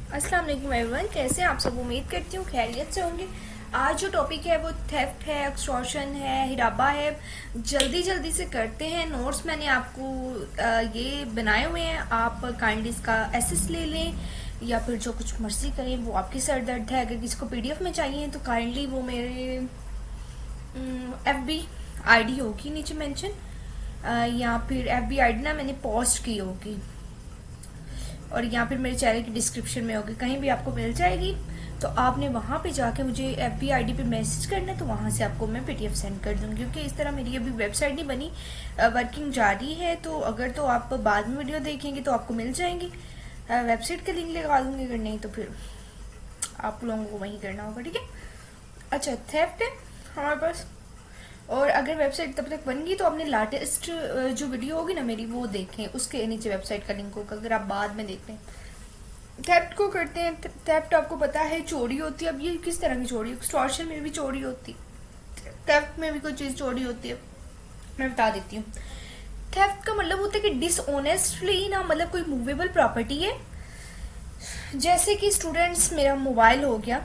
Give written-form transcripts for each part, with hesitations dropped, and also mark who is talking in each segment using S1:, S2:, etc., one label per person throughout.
S1: अस्सलाम वालेकुम एवरीवन, कैसे हैं आप सब। उम्मीद करती हूँ खैरियत से होंगे। आज जो टॉपिक है वो थेफ्ट है, एक्सटॉर्शन है, हिराबा है। जल्दी जल्दी से करते हैं। नोट्स मैंने आपको ये बनाए हुए हैं, आप काइंडली इसका एसेस ले लें या फिर जो कुछ मर्जी करें, वो आपकी सर दर्द है। अगर किसी को पीडीएफ में चाहिए तो काइंडली वो मेरे एफबी आईडी होगी नीचे मेंशन, या फिर एफबी आईडी ना मैंने पोस्ट की होगी और यहाँ फिर मेरे चैनल की डिस्क्रिप्शन में होगी, कहीं भी आपको मिल जाएगी। तो आपने वहाँ पे जाके मुझे एफबी आईडी पे मैसेज करना है, तो वहाँ से आपको मैं पीडीएफ सेंड कर दूँगी। क्योंकि इस तरह मेरी अभी वेबसाइट नहीं बनी, वर्किंग जारी है। तो अगर तो आप बाद में वीडियो देखेंगे तो आपको मिल जाएंगी। वेबसाइट का लिंक लगा दूँगी, अगर नहीं तो फिर आप लोगों को वहीं करना होगा, ठीक है। अच्छा, थेफ्ट है हमारे पास। और अगर वेबसाइट तब तक बन गई तो आपने लाटेस्ट जो वीडियो होगी ना मेरी वो देखें, उसके नीचे वेबसाइट का लिंक होगा अगर आप बाद में देख लें। थेफ्ट को करते हैं। थेफ्ट आपको पता है चोरी होती है। अब ये किस तरह की चोरी? एक्सटॉर्शन में भी चोरी होती है, थेफ्ट में भी कोई चीज़ चोरी होती है। मैं बता देती हूँ। थेफ्ट का मतलब होता है कि डिसऑनेस्टली ना, मतलब कोई मूवेबल प्रॉपर्टी है। जैसे कि स्टूडेंट्स, मेरा मोबाइल हो गया,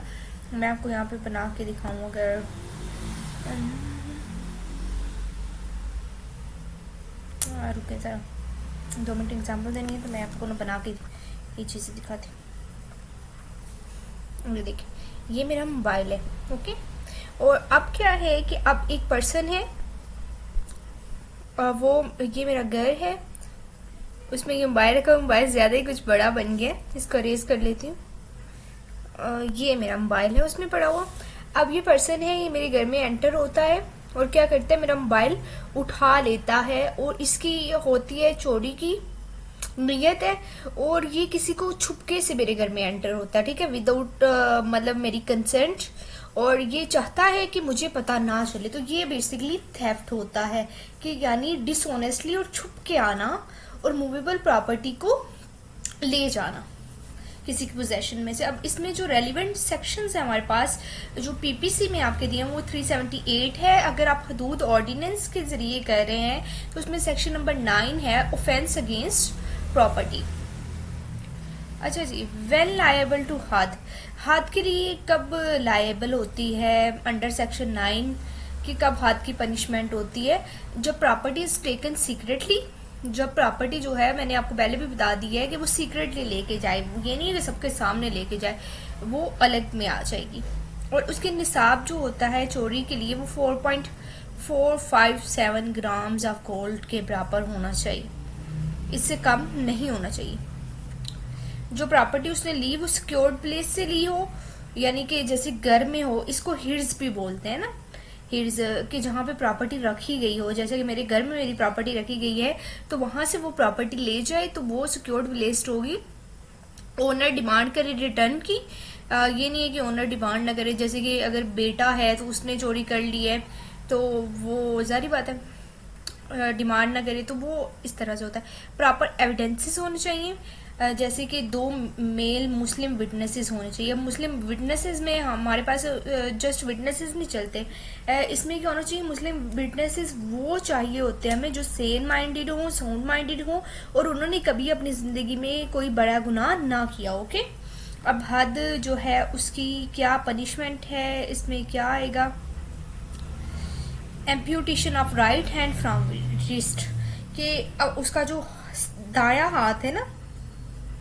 S1: मैं आपको यहाँ पे बना के दिखाऊँ। अगर रुके ज़रा, 2 मिनट एग्जाम्पल देनी है तो मैं आपको ना बना के ये चीज़ें दिखाती हूँ। ये देखिए, ये मेरा मोबाइल है, ओके। और अब क्या है कि अब एक पर्सन है, वो ये मेरा घर है, उसमें ये मोबाइल रखा। मोबाइल ज़्यादा ही कुछ बड़ा बन गया, इसको अरेज कर लेती हूँ। ये मेरा मोबाइल है उसमें पड़ा हुआ। अब ये पर्सन है, ये मेरे घर में एंटर होता है और क्या करता है, मेरा मोबाइल उठा लेता है। और इसकी होती है चोरी की नियत है, और ये किसी को छुपके से मेरे घर में एंटर होता है, ठीक है, विदाउट मतलब मेरी कंसेंट। और ये चाहता है कि मुझे पता ना चले। तो ये बेसिकली थेफ्ट होता है, कि यानी डिसऑनेस्टली और छुप के आना और मूवेबल प्रॉपर्टी को ले जाना किसी की पोजेशन में से। अब इसमें जो रेलिवेंट सेक्शंस है हमारे पास, जो पीपीसी में आपके दिए हैं, वो 378 है। अगर आप हदूद ऑर्डिनेंस के जरिए कर रहे हैं तो उसमें सेक्शन नंबर 9 है, ऑफेंस अगेंस्ट प्रॉपर्टी। अच्छा जी, वेन लायबल टू हद। हद के लिए कब लायबल होती है अंडर सेक्शन 9, कि कब हद की पनिशमेंट होती है? जब प्रॉपर्टी इज टेकन सीक्रेटली। जब प्रॉपर्टी जो है, मैंने आपको पहले भी बता दी है कि वो सीक्रेटली लेके जाए, ये नहीं है कि सबके सामने लेके जाए, वो अलग में आ जाएगी। और उसके निसाब जो होता है चोरी के लिए, वो 4.457 ग्राम्स ऑफ गोल्ड के बराबर होना चाहिए, इससे कम नहीं होना चाहिए। जो प्रॉपर्टी उसने ली वो सिक्योर्ड प्लेस से ली हो, यानी कि जैसे घर में हो, इसको हिर्ज भी बोलते हैं ना, हिर्ज, कि जहाँ पे प्रॉपर्टी रखी गई हो। जैसे कि मेरे घर में मेरी प्रॉपर्टी रखी गई है, तो वहां से वो प्रॉपर्टी ले जाए तो वो सिक्योर्ड प्लेस्ड होगी। ओनर डिमांड करे रिटर्न की। ये नहीं है कि ओनर डिमांड ना करे। जैसे कि अगर बेटा है तो उसने चोरी कर ली है, तो वो जारी बात है, डिमांड ना करे, तो वो इस तरह से होता है। प्रॉपर एविडेंसेस होने चाहिए, जैसे कि 2 मेल मुस्लिम विटनेसेस होने चाहिए। अब मुस्लिम विटनेसेस में हमारे पास जस्ट विटनेसेस नहीं चलते, इसमें क्या होना चाहिए, मुस्लिम विटनेसेस वो चाहिए होते हैं हमें जो सेन माइंडेड हो, साउंड माइंडेड हो, और उन्होंने कभी अपनी जिंदगी में कोई बड़ा गुनाह ना किया, ओके। अब हद जो है उसकी क्या पनिशमेंट है, इसमें क्या आएगा, amputation of right hand from wrist, कि अब उसका जो दाया हाथ है ना,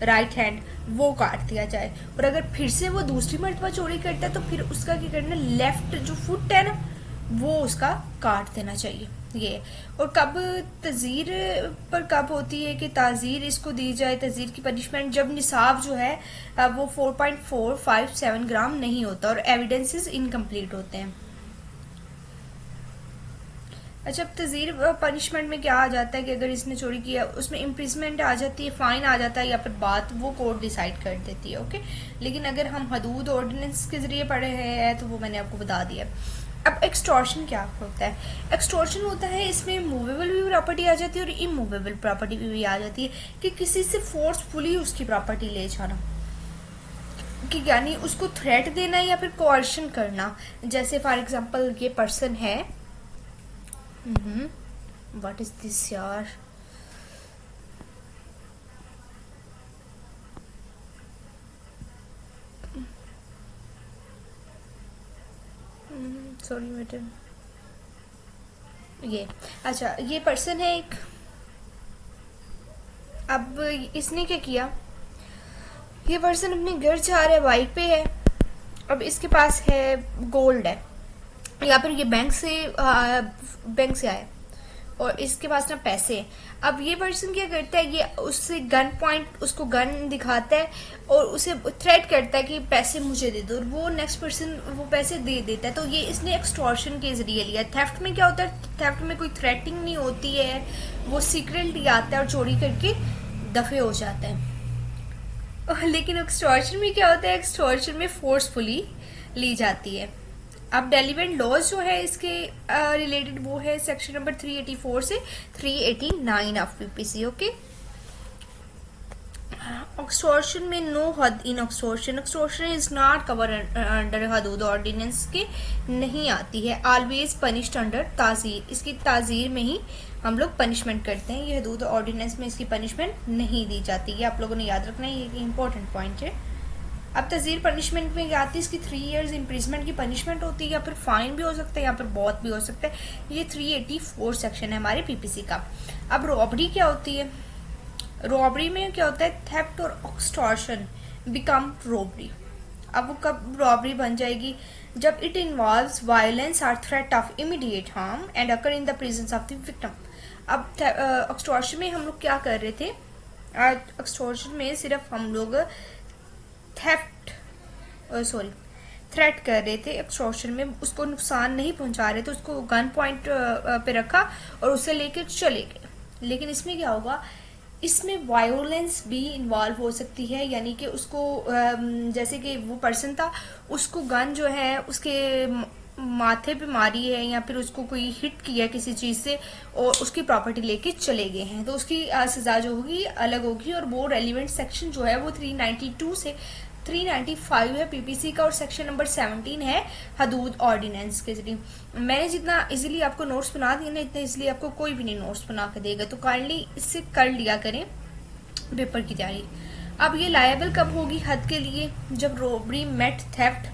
S1: राइट हैंड, वो काट दिया जाए। और अगर फिर से वो दूसरी मर्तबा चोरी करता है तो फिर उसका क्या करना, लेफ्ट जो फुट है ना, वो उसका काट देना चाहिए। ये। और कब तजीर पर कब होती है कि ताजीर इसको दी जाए, तजीर की पनिशमेंट, जब निसाब जो है वो 4.457 ग्राम नहीं होता और एविडेंसेस इनकम्प्लीट होते हैं। अच्छा, अब तजीर पनिशमेंट में क्या आ जाता है कि अगर इसने चोरी किया, उसमें इम्प्रिजमेंट आ जाती है, फाइन आ जाता है, या फिर बात वो कोर्ट डिसाइड कर देती है, ओके। लेकिन अगर हम हदूद ऑर्डिनेंस के जरिए पढ़े हैं तो वो मैंने आपको बता दिया। अब एक्सटॉर्शन क्या होता है? एक्सटॉर्शन होता है, इसमें मूवेबल भी प्रॉपर्टी आ जाती है और इमूवेबल प्रॉपर्टी भी आ जाती है, कि किसी से फोर्सफुली उसकी प्रॉपर्टी ले जाना, कि यानी उसको थ्रेट देना या फिर कोअर्शन करना। जैसे फॉर एग्जांपल ये पर्सन है, व्हाट इज दिस यार, सॉरी बेटे, ये अच्छा, ये पर्सन है एक। अब इसने क्या किया, ये पर्सन अपने घर जा रहा है, बाइक पे है। अब इसके पास है गोल्ड है, या फिर ये बैंक से आया और इसके पास ना पैसे हैं। अब ये पर्सन क्या करता है, ये उससे गन पॉइंट, उसको गन दिखाता है और उसे थ्रेट करता है कि पैसे मुझे दे दो, और वो नेक्स्ट पर्सन वो पैसे दे देता है। तो ये इसने एक्सटॉर्शन के जरिए लिया। थेफ्ट में क्या होता है, थेफ्ट में कोई थ्रेटिंग नहीं होती है, वो सीक्रेटली आता है और चोरी करके दफे हो जाता है। लेकिन एक्सटॉर्शन में क्या होता है, एक्सटॉर्शन में फोर्सफुली ली जाती है। अब डेलीवेंट लॉज जो है इसके रिलेटेड वो है सेक्शन नंबर 384 से 389 ऑफ पीपीसी। ओके, एक्सटॉर्शन में नो हद in extortion, extortion is not cover under Hudood ordinance के, नहीं आती है। ऑलवेज पनिश्ड अंडर ताजीर, इसकी ताजीर में ही हम लोग पनिशमेंट करते हैं। ये हदूद ऑर्डिनेंस में इसकी पनिशमेंट नहीं दी जाती, ये आप लोगों ने याद रखना है, ये इंपॉर्टेंट पॉइंट है। अब तज़ीर पनिशमेंट में क्या आती है, इसकी 3 इयर्स इम्प्रिजमेंट की पनिशमेंट होती है, या फिर फाइन भी हो सकता है, या फिर बहुत भी हो सकता है। ये 384 सेक्शन है हमारे पीपीसी का। अब रॉबरी क्या होती है, रॉबरी में क्या होता है, थेफ्ट और एक्सटॉर्शन बिकम रॉबरी। अब वो कब रॉबरी बन जाएगी, जब इट इन्वॉल्व्स वायलेंस और threat of immediate harm and occur in the presence of the victim. अब एक्सटॉर्शन में हम लोग क्या कर रहे थे, एक्सटॉर्शन में सिर्फ हम लोग थ्रेट कर रहे थे। एक्सटॉर्शन में उसको नुकसान नहीं पहुंचा रहे थे, उसको गन पॉइंट पे रखा और उसे लेकर चले गए। लेकिन इसमें क्या होगा, इसमें वायोलेंस भी इन्वॉल्व हो सकती है, यानी कि उसको जैसे कि वो पर्सन था, उसको गन जो है उसके माथे पे मारी है, या फिर उसको कोई हिट किया किसी चीज से और उसकी प्रॉपर्टी लेके चले गए हैं, तो उसकी सजा जो होगी अलग होगी। और वो रेलिवेंट सेक्शन जो है वो 392 से 395 है पीपीसी का, और सेक्शन नंबर 17 है हदूद ऑर्डिनेंस के जरिए। मैंने जितना इजीली आपको नोट्स बना दिए ना, इतना इजीली आपको कोई भी नहीं नोट्स बना के देगा, तो काइंडली इससे कर लिया करें पेपर की तैयारी। अब ये लायबल कब होगी हद के लिए, जब रॉबरी मेट थेफ्ट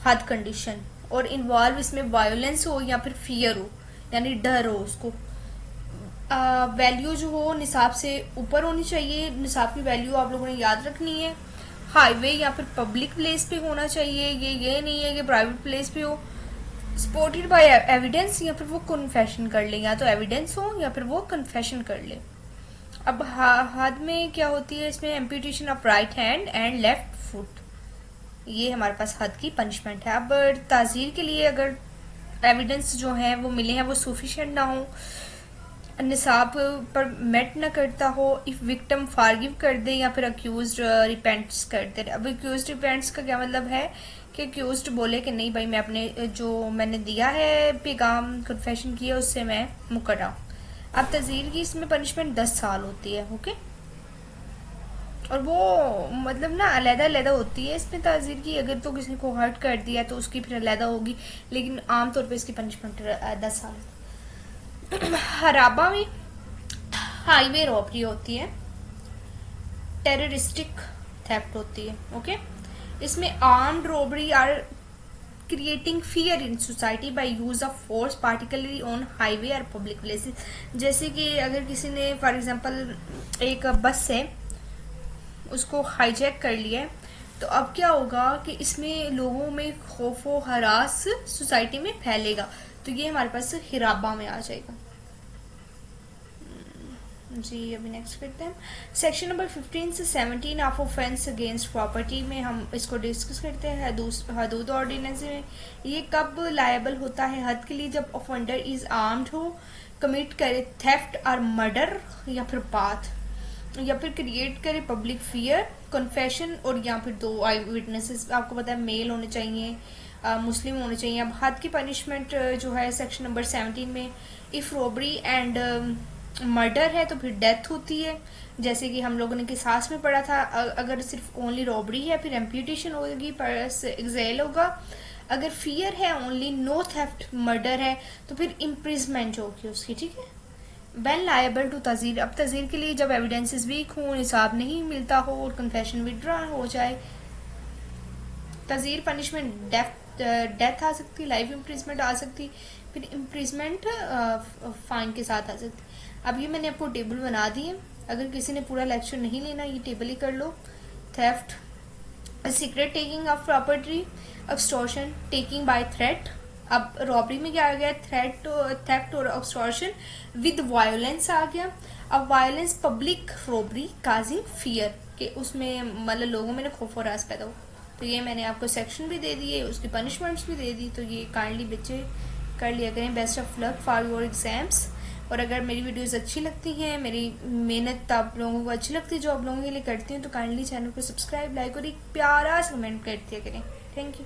S1: हद कंडीशन और इन्वॉल्व इसमें वायोलेंस हो या फिर फियर हो, यानी डर हो उसको। वैल्यू जो हो निसाब से ऊपर होनी चाहिए, निसाब की वैल्यू आप लोगों ने याद रखनी है। हाईवे या फिर पब्लिक प्लेस पे होना चाहिए, ये नहीं है कि प्राइवेट प्लेस पे हो। सपोर्टेड बाय एविडेंस, या फिर वो कन्फेशन कर ले, या तो एविडेंस हो या फिर वो कन्फेशन कर ले। अब हद में क्या होती है, इसमें amputation of right hand and left foot, ये हमारे पास हद की पनिशमेंट है। अब ताजीर के लिए अगर एविडेंस जो है वो मिले हैं वो सफिशिएंट ना हो, निसाब पर मेट न करता हो, इफ विक्टिम फारगिव कर दे या फिर अक्यूज्ड रिपेंट्स कर दे। अब अक्यूज्ड रिपेंट्स का क्या मतलब है कि अक्यूज्ड बोले कि नहीं भाई, मैं अपने जो मैंने दिया है पैगाम कन्फेशन किया उससे मैं मुकर हूँ। अब तज़ीर की इसमें पनिशमेंट 10 साल होती है। ओके, और वो मतलब ना अलग-अलग होती है इसमें ताज़ीर की, अगर तो किसी को हर्ट कर दिया तो उसकी फिर अलग होगी, लेकिन आमतौर पे इसकी पनिशमेंट 10 साल। हराबा में हाईवे रॉबरी होती है, टेररिस्टिक थेफ्ट होती है। ओके, इसमें armed robbery are creating fear in society by use of force particularly on highway और पब्लिक प्लेसेस। जैसे कि अगर किसी ने फॉर एग्जांपल एक बस है उसको हाईजैक कर लिया है, तो अब क्या होगा कि इसमें लोगों में खौफ व हरास सोसाइटी में फैलेगा, तो ये हमारे पास हिराबा में आ जाएगा। जी अभी नेक्स्ट करते हैं सेक्शन नंबर 15 से 17 ऑफ ऑफेंस अगेंस्ट प्रॉपर्टी में हम इसको डिस्कस करते हैं। हदूद ऑर्डिनेंस में ये कब लायबल होता है हद के लिए, जब ऑफेंडर इज आर्म्ड हो, कमिट करे थेफ्ट और मर्डर, या फिर बात, या फिर क्रिएट करे पब्लिक फियर, कन्फेशन, और या फिर 2 आई विटनेसेस। आपको पता है मेल होने चाहिए, मुस्लिम होने चाहिए। अब हद की पनिशमेंट जो है सेक्शन नंबर 17 में, इफ रॉबरी एंड मर्डर है तो फिर डेथ होती है, जैसे कि हम लोगों ने किसास में पढ़ा था। अगर सिर्फ ओनली रॉबरी है फिर एम्प्यूटेशन होगी, एक्सेल होगा। अगर फियर है ओनली, नो थेफ्ट, मर्डर है तो फिर इम्प्रिजमेंट होगी उसकी। ठीक है, वेन लायबल टू तज़ीर। अब तज़ीर के लिए जब एविडेंसेस वीक हो, निसाब नहीं मिलता हो और कन्फेशन विड्रॉ हो जाए। तज़ीर पनिशमेंट डेथ आ सकती, लाइफ इम्प्रिजमेंट आ सकती, फिर इम्प्रिजमेंट फाइन के साथ आ सकती। अब ये मैंने आपको टेबल बना दी है, अगर किसी ने पूरा लेक्चर नहीं लेना ये टेबल ही कर लो। Theft, secret taking of property, extortion, taking by threat. अब रॉबरी में क्या आ गया, थ्रेट, थेफ्ट और एक्सटॉर्शन विद वायोलेंस आ गया। अब violence, public robbery causing fear, के उसमें मतलब लोगों में खौफ और रास पैदा हो। तो ये मैंने आपको सेक्शन भी दे दिए, उसकी पनिशमेंट्स भी दे दी, तो ये काइंडली बच्चे कर लिया करें। Best of luck for your exams. और अगर मेरी वीडियोस अच्छी लगती हैं, मेरी मेहनत आप लोगों को अच्छी लगती है जो आप लोगों के लिए करती हूँ, तो काइंडली चैनल को सब्सक्राइब, लाइक और एक प्यारा सा कमेंट कर दिया करें। Thank you.